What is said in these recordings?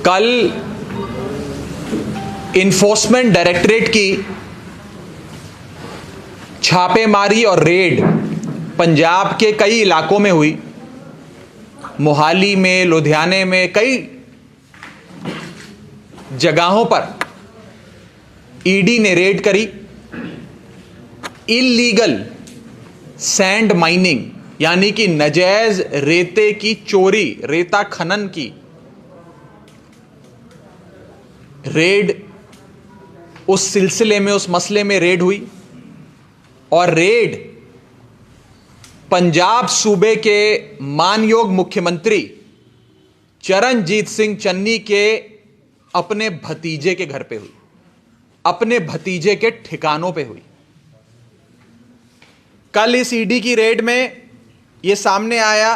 कल enforcement directorate की छापेमारी और रेड पंजाब के कई इलाकों में हुई। मोहाली में, लुधियाने में, कई जगहों पर ईडी ने रेड करी। इल्लीगल सैंड माइनिंग यानी कि नाजायज रेते की चोरी, रेता खनन की रेड, उस सिलसिले में, उस मसले में रेड हुई। और रेड पंजाब सूबे के मानयोग मुख्यमंत्री चरणजीत सिंह चन्नी के अपने भतीजे के घर पे हुई, अपने भतीजे के ठिकानों पे हुई। कल इस ईडी की रेड में यह सामने आया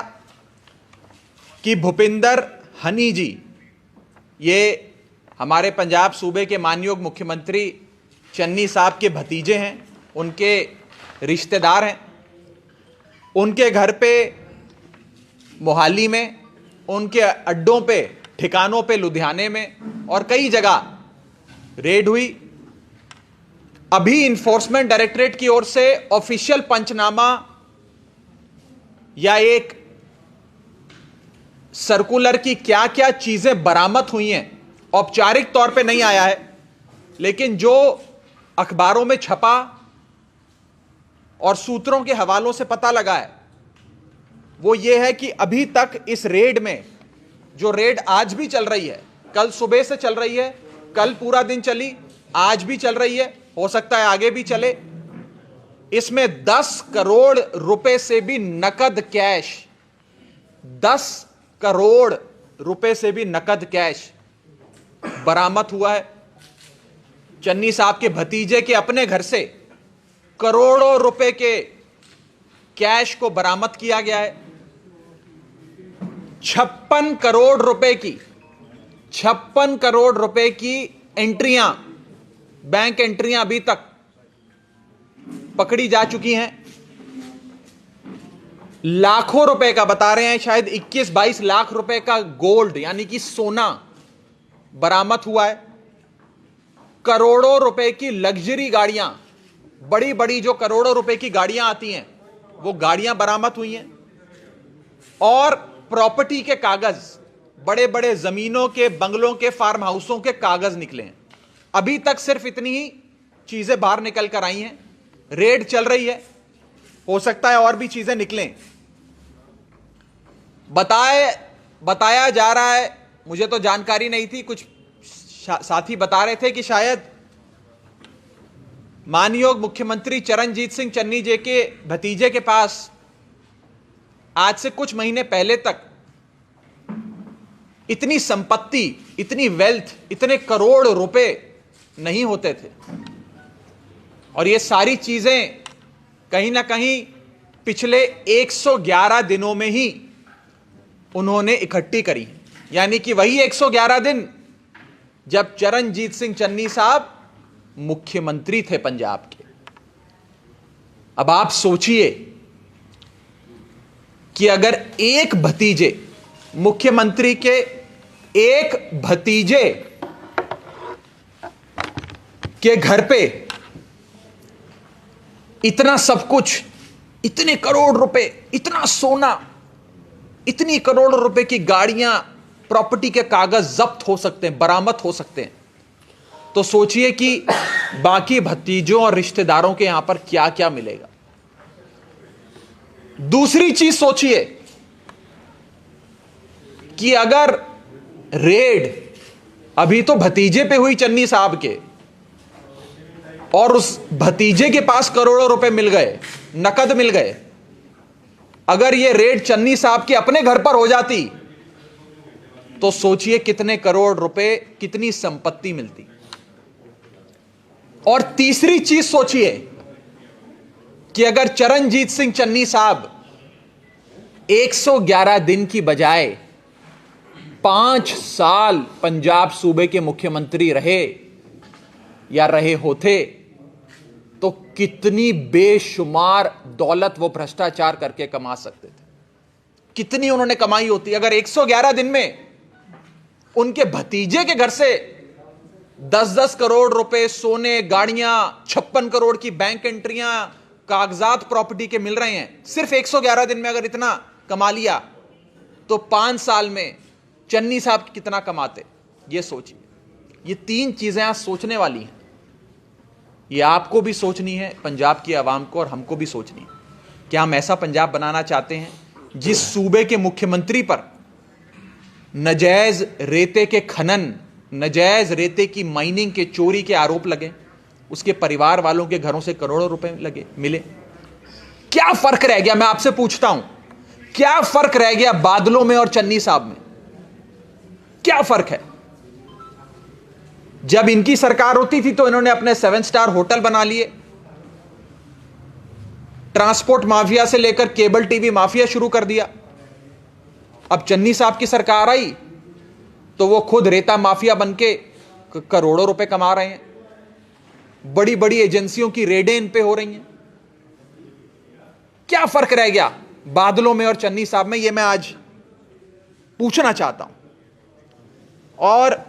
कि भूपिंदर हनी जी, ये हमारे पंजाब सूबे के मानयोग मुख्यमंत्री चन्नी साहब के भतीजे हैं, उनके रिश्तेदार हैं। उनके घर पे मोहाली में, उनके अड्डों पे, ठिकानों पे लुधियाने में और कई जगह रेड हुई। अभी इन्फोर्समेंट डायरेक्टरेट की ओर से ऑफिशियल पंचनामा या एक सर्कुलर की क्या क्या चीजें बरामद हुई हैं औपचारिक तौर पे नहीं आया है, लेकिन जो अखबारों में छपा और सूत्रों के हवालों से पता लगा है वो ये है कि अभी तक इस रेड में, जो रेड आज भी चल रही है, कल सुबह से चल रही है, कल पूरा दिन चली, आज भी चल रही है, हो सकता है आगे भी चले, इसमें 10 करोड़ रुपए से भी नकद कैश, 10 करोड़ रुपए से भी नकद कैश बरामद हुआ है। चन्नी साहब के भतीजे के अपने घर से करोड़ों रुपए के कैश को बरामद किया गया है। 56 करोड़ रुपए की, 56 करोड़ रुपए की एंट्रियां, बैंक एंट्रियां अभी तक पकड़ी जा चुकी हैं। लाखों रुपए का, बता रहे हैं शायद 21-22 लाख रुपए का गोल्ड यानी कि सोना बरामद हुआ है। करोड़ों रुपए की लग्जरी गाड़ियां, बड़ी बड़ी जो करोड़ों रुपए की गाड़ियां आती हैं, वो गाड़ियां बरामद हुई हैं। और प्रॉपर्टी के कागज, बड़े बड़े जमीनों के, बंगलों के, फार्म हाउसों के कागज निकले हैं। अभी तक सिर्फ इतनी ही चीजें बाहर निकल कर आई हैं। रेड चल रही है, हो सकता है और भी चीजें निकलें। बताया जा रहा है, मुझे तो जानकारी नहीं थी, कुछ साथी बता रहे थे कि शायद मानयोग मुख्यमंत्री चरणजीत सिंह चन्नी जी के भतीजे के पास आज से कुछ महीने पहले तक इतनी संपत्ति, इतनी वेल्थ, इतने करोड़ रुपए नहीं होते थे। और ये सारी चीजें कहीं ना कहीं पिछले 111 दिनों में ही उन्होंने इकट्ठी करी। यानी कि वही 111 दिन जब चरणजीत सिंह चन्नी साहब मुख्यमंत्री थे पंजाब के। अब आप सोचिए कि अगर एक भतीजे, मुख्यमंत्री के एक भतीजे के घर पे इतना सब कुछ, इतने करोड़ रुपए, इतना सोना, इतनी करोड़ रुपए की गाड़ियां, प्रॉपर्टी के कागज जब्त हो सकते हैं, बरामद हो सकते हैं, तो सोचिए कि बाकी भतीजों और रिश्तेदारों के यहां पर क्या क्या मिलेगा। दूसरी चीज सोचिए कि अगर रेड अभी तो भतीजे पे हुई चन्नी साहब के, और उस भतीजे के पास करोड़ों रुपए मिल गए, नकद मिल गए, अगर यह रेड चन्नी साहब के अपने घर पर हो जाती तो सोचिए कितने करोड़ रुपए, कितनी संपत्ति मिलती। और तीसरी चीज सोचिए कि अगर चरणजीत सिंह चन्नी साहब 111 दिन की बजाय 5 साल पंजाब सूबे के मुख्यमंत्री रहे या रहे होते तो कितनी बेशुमार दौलत वो भ्रष्टाचार करके कमा सकते थे, कितनी उन्होंने कमाई होती। अगर 111 दिन में उनके भतीजे के घर से 10-10 करोड़ रुपए सोने, गाड़ियां, 56 करोड़ की बैंक एंट्रियां, कागजात प्रॉपर्टी के मिल रहे हैं। सिर्फ 111 दिन में अगर इतना कमा लिया तो 5 साल में चन्नी साहब कितना कमाते, ये सोचिए। ये 3 चीजें आज सोचने वाली हैं। ये आपको भी सोचनी है, पंजाब की आवाम को, और हमको भी सोचनी है। क्या हम ऐसा पंजाब बनाना चाहते हैं जिस सूबे के मुख्यमंत्री पर नजायज रेते के खनन, नजायज रेते की माइनिंग के चोरी के आरोप लगे, उसके परिवार वालों के घरों से करोड़ों रुपए लगे मिले? क्या फर्क रह गया? मैं आपसे पूछता हूं, क्या फर्क रह गया बादलों में और चन्नी साहब में? क्या फर्क है? जब इनकी सरकार होती थी तो इन्होंने अपने 7 स्टार होटल बना लिए, ट्रांसपोर्ट माफिया से लेकर केबल टीवी माफिया शुरू कर दिया। अब चन्नी साहब की सरकार आई तो वो खुद रेता माफिया बनके करोड़ों रुपए कमा रहे हैं। बड़ी बड़ी एजेंसियों की रेडें इन पे हो रही हैं। क्या फर्क रह गया बादलों में और चन्नी साहब में? ये मैं आज पूछना चाहता हूं। और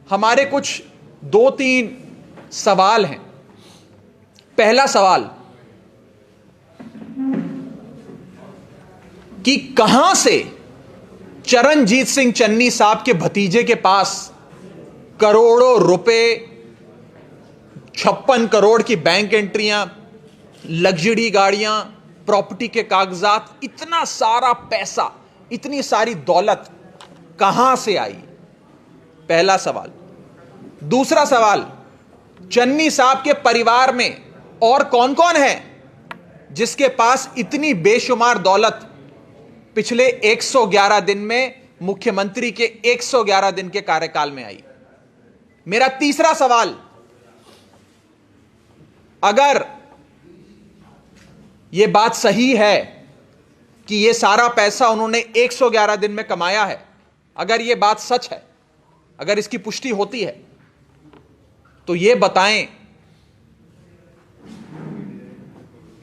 हमारे कुछ 2-3 सवाल हैं। पहला सवाल कि कहां से चरणजीत सिंह चन्नी साहब के भतीजे के पास करोड़ों रुपए, 56 करोड़ की बैंक एंट्रियां, लग्जरी गाड़ियां, प्रॉपर्टी के कागजात, इतना सारा पैसा, इतनी सारी दौलत कहां से आई? पहला सवाल। दूसरा सवाल, चन्नी साहब के परिवार में और कौन कौन है जिसके पास इतनी बेशुमार दौलत पिछले 111 दिन में, मुख्यमंत्री के 111 दिन के कार्यकाल में आई? मेरा तीसरा सवाल, अगर यह बात सही है कि यह सारा पैसा उन्होंने 111 दिन में कमाया है, अगर यह बात सच है, अगर इसकी पुष्टि होती है, तो यह बताएं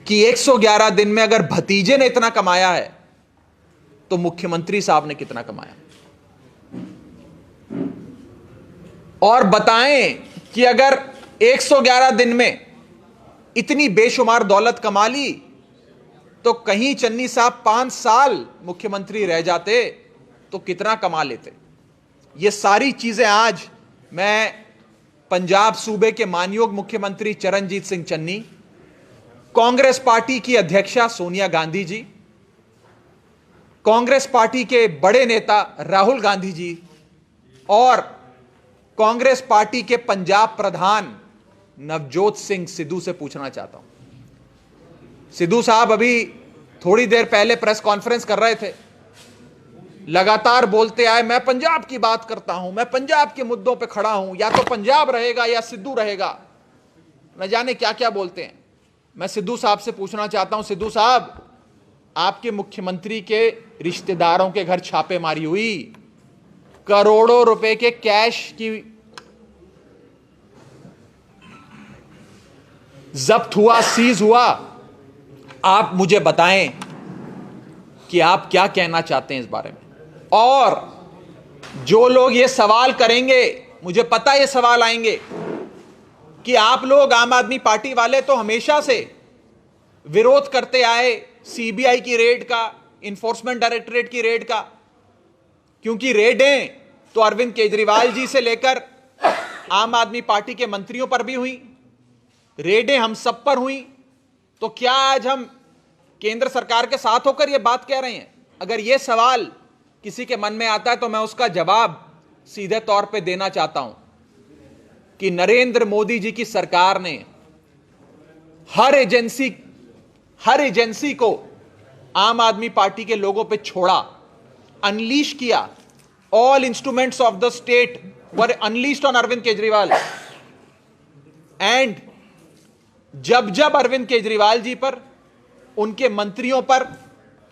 कि 111 दिन में अगर भतीजे ने इतना कमाया है तो मुख्यमंत्री साहब ने कितना कमाया? और बताएं कि अगर 111 दिन में इतनी बेशुमार दौलत कमा ली तो कहीं चन्नी साहब 5 साल मुख्यमंत्री रह जाते तो कितना कमा लेते? ये सारी चीजें आज मैं पंजाब सूबे के मानयोग मुख्यमंत्री चरणजीत सिंह चन्नी, कांग्रेस पार्टी की अध्यक्षा सोनिया गांधी जी, कांग्रेस पार्टी के बड़े नेता राहुल गांधी जी और कांग्रेस पार्टी के पंजाब प्रधान नवजोत सिंह सिद्धू से पूछना चाहता हूं। सिद्धू साहब अभी थोड़ी देर पहले प्रेस कॉन्फ्रेंस कर रहे थे, लगातार बोलते आए, मैं पंजाब की बात करता हूं, मैं पंजाब के मुद्दों पे खड़ा हूं, या तो पंजाब रहेगा या सिद्धू रहेगा, न जाने क्या क्या बोलते हैं। मैं सिद्धू साहब से पूछना चाहता हूं, सिद्धू साहब, आपके मुख्यमंत्री के रिश्तेदारों के घर छापेमारी हुई, करोड़ों रुपए के कैश की जब्त हुआ, सीज हुआ। आप मुझे बताएं कि आप क्या कहना चाहते हैं इस बारे में। और जो लोग ये सवाल करेंगे, मुझे पता ये सवाल आएंगे कि आप लोग आम आदमी पार्टी वाले तो हमेशा से विरोध करते आए सीबीआई की रेड का, इन्फोर्समेंट डायरेक्टरेट की रेड का, क्योंकि रेडें तो अरविंद केजरीवाल जी से लेकर आम आदमी पार्टी के मंत्रियों पर भी हुई, रेडें हम सब पर हुई। तो क्या आज हम केंद्र सरकार के साथ होकर यह बात कह रहे हैं? अगर यह सवाल किसी के मन में आता है तो मैं उसका जवाब सीधे तौर पे देना चाहता हूं कि नरेंद्र मोदी जी की सरकार ने हर एजेंसी को आम आदमी पार्टी के लोगों पे छोड़ा, अनलीश किया। All instruments of the state were unleashed on Arvind Kejriwal. And जब जब अरविंद केजरीवाल जी पर, उनके मंत्रियों पर,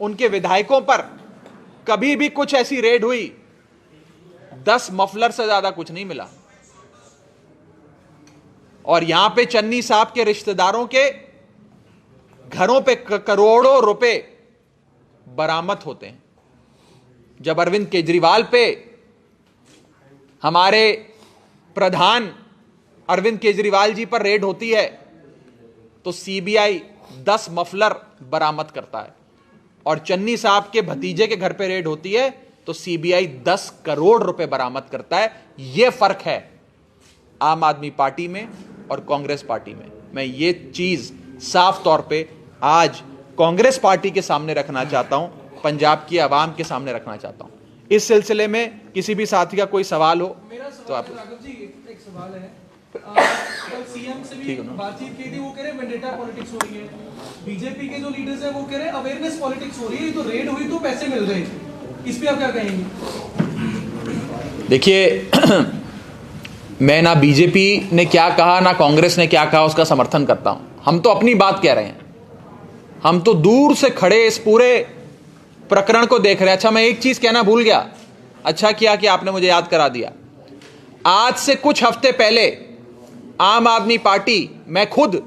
उनके विधायकों पर कभी भी कुछ ऐसी रेड हुई, 10 मफलर से ज्यादा कुछ नहीं मिला। और यहां पे चन्नी साहब के रिश्तेदारों के घरों पे करोड़ों रुपए बरामद होते हैं। जब अरविंद केजरीवाल पे हमारे प्रधान अरविंद केजरीवाल जी पर रेड होती है तो सीबीआई 10 मफलर बरामद करता है, और चन्नी साहब के भतीजे के घर पे रेड होती है तो सीबीआई 10 करोड़ रुपए बरामद करता है। यह फर्क है आम आदमी पार्टी में और कांग्रेस पार्टी में। मैं ये चीज साफ तौर पे आज कांग्रेस पार्टी के सामने रखना चाहता हूं, पंजाब की आवाम के सामने रखना चाहता हूं। इस सिलसिले में किसी भी साथी का कोई सवाल हो तो आप। राघव जी, एक सवाल है। कल सीएम से भी बातचीत की थी, वो कह रहे वेंडेटा पॉलिटिक्स हो रही है। बीजेपी के जो लीडर्स हैं वो कह रहे हैं अवेयरनेस पॉलिटिक्स हो रही है, तो रेड हुई तो पैसे मिल रहे। इस पे आप क्या कहेंगे? देखिए मैं ना बीजेपी ने क्या कहा ना कांग्रेस ने क्या कहा उसका समर्थन करता हूं। हम तो अपनी बात कह रहे हैं, हम तो दूर से खड़े इस पूरे प्रकरण को देख रहे हैं। अच्छा, मैं एक चीज कहना भूल गया, अच्छा किया कि आपने मुझे याद करा दिया। आज से कुछ हफ्ते पहले आम आदमी पार्टी, मैं खुद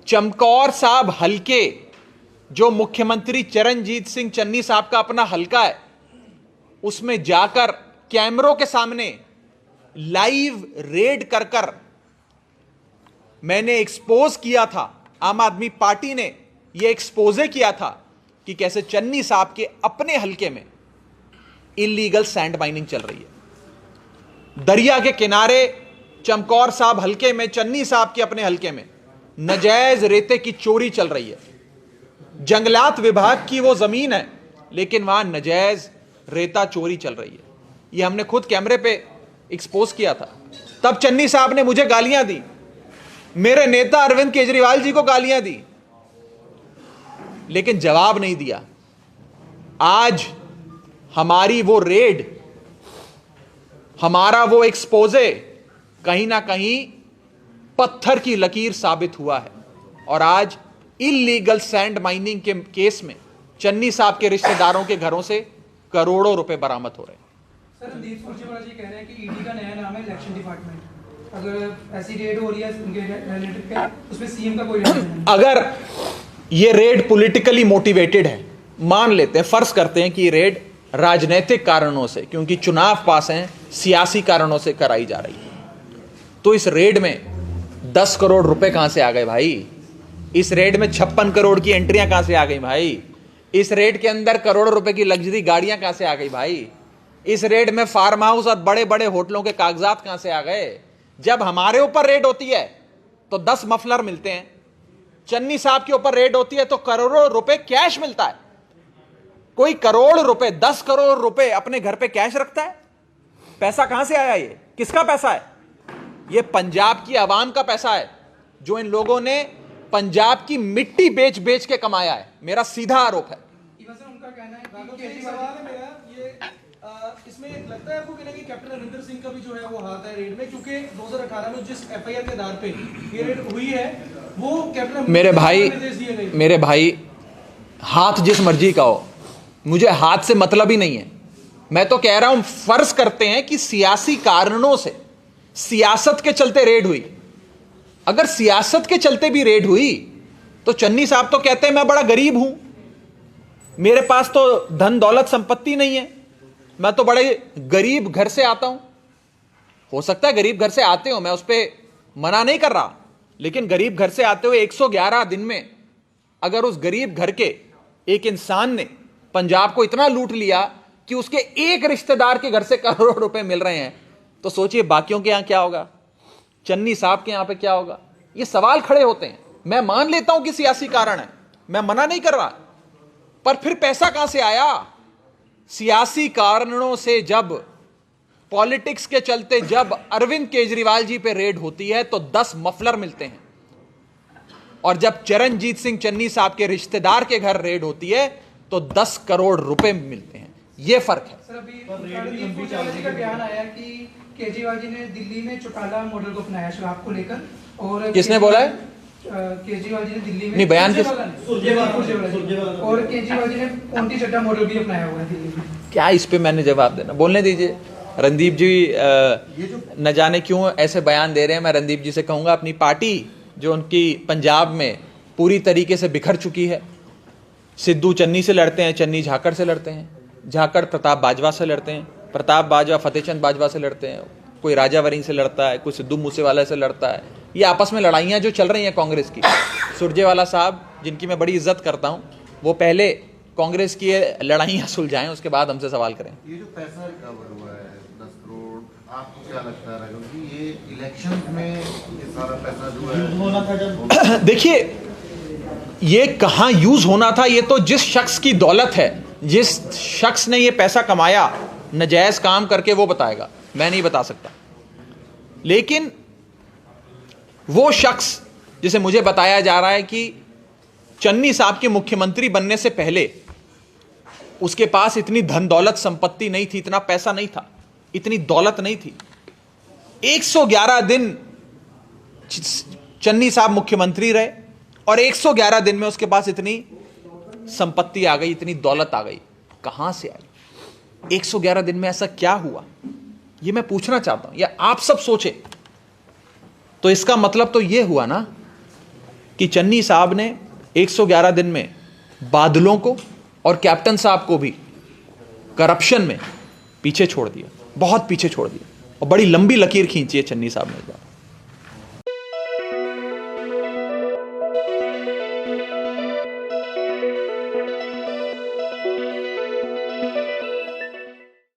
चमकौर साहब हलके, जो मुख्यमंत्री चरणजीत सिंह चन्नी साहब का अपना हलका है, उसमें जाकर कैमरों के सामने लाइव रेड कर कर मैंने एक्सपोज किया था, आम आदमी पार्टी ने यह एक्सपोजे किया था कि कैसे चन्नी साहब के अपने हलके में इलीगल सैंड माइनिंग चल रही है। दरिया के किनारे चमकौर साहब हलके में, चन्नी साहब के अपने हलके में नाजायज रेते की चोरी चल रही है। जंगलात विभाग की वो जमीन है लेकिन वहां नाजायज रेता चोरी चल रही है। ये हमने खुद कैमरे पे एक्सपोज किया था। तब चन्नी साहब ने मुझे गालियां दी, मेरे नेता अरविंद केजरीवाल जी को गालियां दी, लेकिन जवाब नहीं दिया। आज हमारी वो रेड, हमारा वो एक्सपोजे कहीं ना कहीं पत्थर की लकीर साबित हुआ है, और आज इलीगल सैंड माइनिंग के केस में चन्नी साहब के रिश्तेदारों के घरों से करोड़ों रुपए बरामद हो रहे हैं। सर, रणदीप सुरजेवाला जी कह रहे हैं कि ईडी का नया नाम है इलेक्शन डिपार्टमेंट। अगर ऐसी रेड हो रही है उनके रिलेटेड पे, उसमें सीएम का कोई नहीं है। अगर ये रेड पॉलिटिकली मोटिवेटेड है, मान लेते हैं, फर्ज करते हैं कि ये रेड राजनीतिक कारणों से, क्योंकि चुनाव पास हैं, सियासी कारणों से कराई जा रही है, तो इस रेड में 10 करोड़ रुपए कहां से आ गए भाई? इस रेड में 56 करोड़ की एंट्रियां कहां से आ गई भाई? इस रेड के अंदर करोड़ों रुपए की लग्जरी गाड़ियां कहां से आ गई भाई? इस रेड में फार्म हाउस और बड़े बड़े होटलों के कागजात कहां से आ गए? जब हमारे ऊपर रेड होती है तो 10 मफलर मिलते हैं, चन्नी साहब के ऊपर रेड होती है तो करोड़ों रुपए कैश मिलता है। कोई करोड़ रुपए, 10 करोड़ रुपए अपने घर पे कैश रखता है? पैसा कहां से आया? ये किसका पैसा है? ये पंजाब की आवाम का पैसा है, जो इन लोगों ने पंजाब की मिट्टी बेच बेच के कमाया है। मेरा सीधा आरोप है। उनका कहना है कि सवाल है मेरा ये, इसमें लगता है आपको कि कैप्टन अमरिंदर सिंह का भी जो है वो हाथ है रेड में, क्योंकि 2018 में जिस एफआईआर के आधार पे ये रेड हुई है वो कैप्टन मेरे भाई हाथ जिस मर्जी का हो, मुझे हाथ से मतलब ही नहीं है। मैं तो कह रहा हूं, फर्ज करते हैं कि सियासी कारणों से, सियासत के चलते रेड हुई। अगर सियासत के चलते भी रेड हुई तो चन्नी साहब तो कहते हैं मैं बड़ा गरीब हूं, मेरे पास तो धन दौलत संपत्ति नहीं है, मैं तो बड़े गरीब घर से आता हूं। हो सकता है गरीब घर से आते हो, मैं उस पर मना नहीं कर रहा, लेकिन गरीब घर से आते हुए 111 दिन में अगर उस गरीब घर के एक इंसान ने पंजाब को इतना लूट लिया कि उसके एक रिश्तेदार के घर से करोड़ों रुपए मिल रहे हैं, तो सोचिए बाकियों के यहां क्या होगा, चन्नी साहब के यहां पे क्या होगा? ये सवाल खड़े होते हैं। मैं मान लेता हूं कि सियासी कारण है, मैं मना नहीं कर रहा, पर फिर पैसा कहां से आया? सियासी कारणों से, जब पॉलिटिक्स के चलते जब अरविंद केजरीवाल जी पे रेड होती है तो 10 मफलर मिलते हैं, और जब चरणजीत सिंह चन्नी साहब के रिश्तेदार के घर रेड होती है तो 10 करोड़ रुपए मिलते हैं। यह फर्क है। सर, अभी रणदीप सुरजेवाला जी का बयान आया कि केजरीवाल जी ने दिल्ली में चौटाला मॉडल को अपनाया शराब को लेकर, और किसने बोला है? केजरीवाल जी ने दिल्ली में, नहीं, बयान किस? सुरजेवाला, और केजरीवाल जी ने पोंटी चड्डा मॉडल भी अपनाया हुआ है दिल्ली में। क्या इस पे मैंने जवाब देना? बोलने दीजिए। रणदीप जी न जाने क्यों ऐसे बयान दे रहे हैं। मैं रणदीप जी से कहूंगा, अपनी पार्टी जो उनकी पंजाब में पूरी तरीके से बिखर चुकी है, सिद्धू चन्नी से लड़ते हैं, चन्नी झाकड़ से लड़ते हैं, झाकड़ प्रताप बाजवा से लड़ते हैं, प्रताप बाजवा फतेहचंद बाजवा से लड़ते हैं, कोई राजावरी से लड़ता है, कोई सिद्धू मूसेवाला से लड़ता है। ये आपस में लड़ाइयाँ जो चल रही हैं कांग्रेस की, सुरजेवाला साहब जिनकी मैं बड़ी इज्जत करता हूँ, वो पहले कांग्रेस की लड़ाइयाँ सुलझाएं, उसके बाद हमसे सवाल करें। ये जो पैसा रिकवर हुआ है 10 करोड़, आपको क्या लगता है? क्योंकि ये इलेक्शन में ये सारा पैसा जो है होना था जब देखिए, ये कहाँ यूज होना था, ये तो जिस शख्स की दौलत है, जिस शख्स ने ये पैसा कमाया नाजायज काम करके, वो बताएगा, मैं नहीं बता सकता। लेकिन वो शख्स जिसे मुझे बताया जा रहा है कि चन्नी साहब के मुख्यमंत्री बनने से पहले उसके पास इतनी धन दौलत संपत्ति नहीं थी, इतना पैसा नहीं था, इतनी दौलत नहीं थी। 111 दिन चन्नी साहब मुख्यमंत्री रहे और 111 दिन में उसके पास इतनी संपत्ति आ गई, इतनी दौलत आ गई। कहां से आई? 111 दिन में ऐसा क्या हुआ, ये मैं पूछना चाहता हूं, या आप सब सोचे। तो इसका मतलब तो ये हुआ ना कि चन्नी साहब ने 111 दिन में बादलों को और कैप्टन साहब को भी करप्शन में पीछे छोड़ दिया, बहुत पीछे छोड़ दिया, और बड़ी लंबी लकीर खींची है चन्नी साहब ने।